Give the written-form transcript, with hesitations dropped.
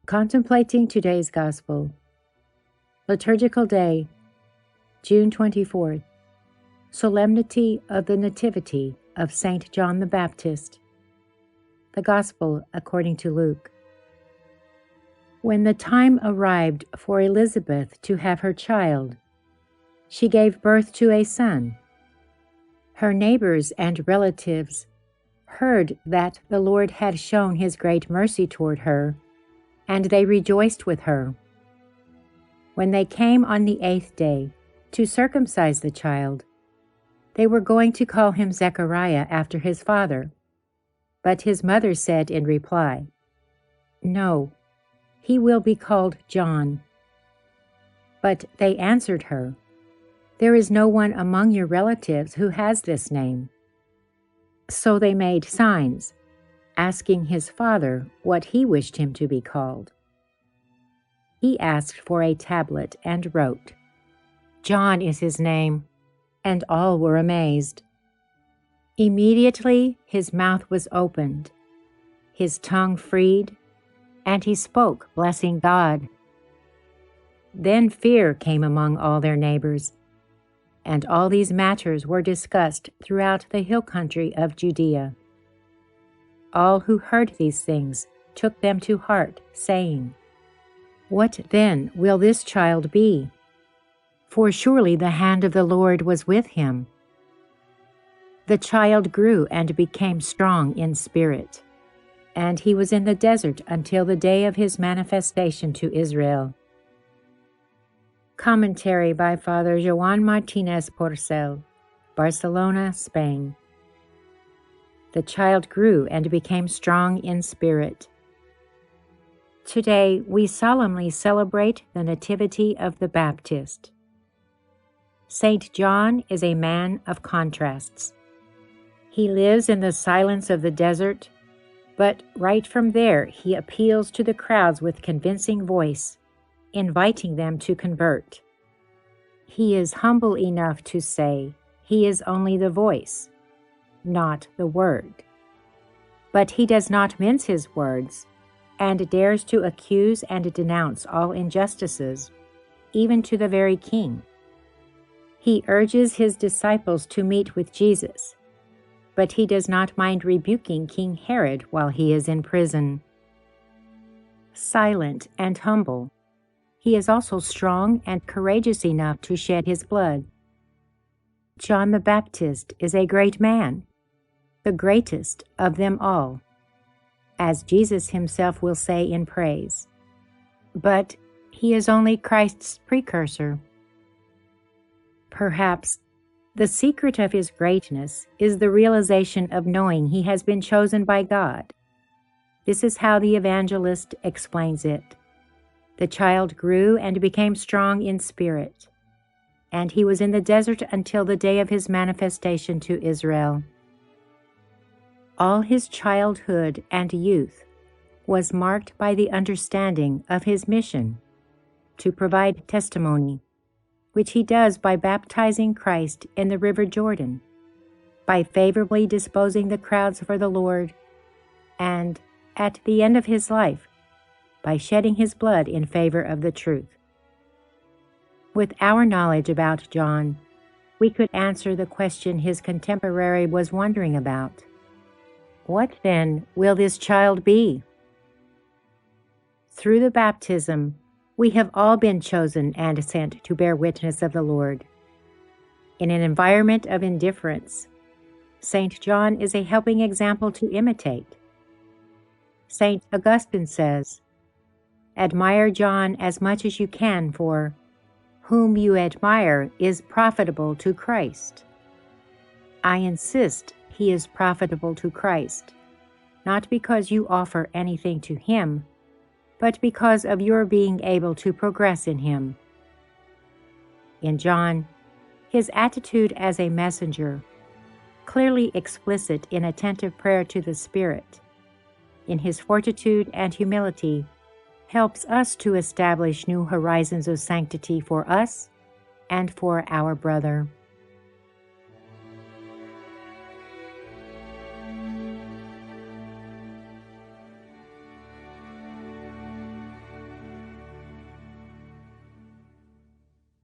Contemplating today's Gospel. Liturgical Day, June 24th. Solemnity of the Nativity of Saint John the Baptist. The Gospel according to Luke. When the time arrived for Elizabeth to have her child, she gave birth to a son. Her neighbors and relatives heard that the Lord had shown his great mercy toward her, and they rejoiced with her. When they came on the 8th day to circumcise the child, they were going to call him Zechariah after his father. But his mother said in reply, "No, he will be called John." But they answered her, "There is no one among your relatives who has this name." So they made signs, asking his father what he wished him to be called. He asked for a tablet and wrote, "John is his name," and all were amazed. Immediately his mouth was opened, his tongue freed, and he spoke, blessing God. Then fear came among all their neighbors, and all these matters were discussed throughout the hill country of Judea. All who heard these things took them to heart, saying, "What then will this child be? For surely the hand of the Lord was with him." The child grew and became strong in spirit, and he was in the desert until the day of his manifestation to Israel. Commentary by Father Joan MARTÍNEZ Porcel, Barcelona, Spain. The child grew and became strong in spirit. Today, we solemnly celebrate the Nativity of the Baptist. Saint John is a man of contrasts. He lives in the silence of the desert, but right from there he appeals to the crowds with convincing voice, inviting them to convert. He is humble enough to say he is only the voice, not the word. But he does not mince his words, and dares to accuse and denounce all injustices, even to the very king. He urges his disciples to meet with Jesus, but he does not mind rebuking King Herod while he is in prison. Silent and humble, he is also strong and courageous enough to shed his blood. John the Baptist is a great man, the greatest of them all, as Jesus himself will say in praise. But he is only Christ's precursor. Perhaps the secret of his greatness is the realization of knowing he has been chosen by God. This is how the evangelist explains it. The child grew and became strong in spirit, and he was in the desert until the day of his manifestation to Israel. All his childhood and youth was marked by the understanding of his mission to provide testimony, which he does by baptizing Christ in the river Jordan, by favorably disposing the crowds for the Lord, and, at the end of his life, by shedding his blood in favor of the truth. With our knowledge about John, we could answer the question his contemporary was wondering about. What then will this child be? Through the baptism, we have all been chosen and sent to bear witness of the Lord. In an environment of indifference, Saint John is a helping example to imitate. Saint Augustine says, "Admire John as much as you can, for whom you admire is profitable to Christ." I insist he is profitable to Christ, not because you offer anything to him, but because of your being able to progress in him. In John, his attitude as a messenger, clearly explicit in attentive prayer to the Spirit, in his fortitude and humility, helps us to establish new horizons of sanctity for us and for our brother.